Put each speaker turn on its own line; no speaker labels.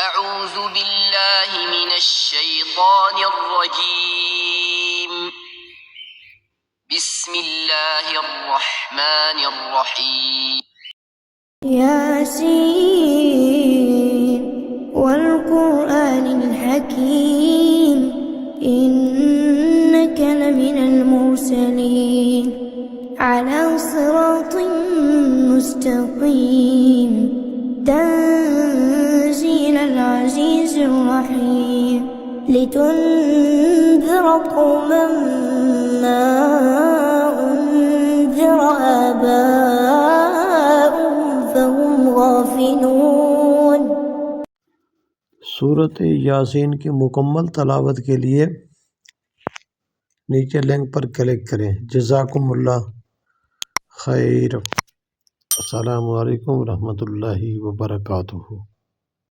अऊज़ु बिल्लाहि मिनश शैतानिर रजीम बिस्मिल्लाहिर रहमानिर रहीम
यासीन वल क़ुरआनिल हकीम इन्नका लमिनल मुरसलीन अला सिरातिन मुस्तक़ीम तंज़ीलल अज़ीज़िर रहीम लितुन्ज़िर क़ौमन मा उन्ज़िर आबाउहुम फहुम गाफ़िलून।
सूरत यासीन की मुकम्मल तलावत के लिए नीचे लिंक पर क्लिक करें। जज़ाकुमुल्लाह खैर। अस्सलामु अलैकुम रहमतुल्लाहि व बरकातुहू।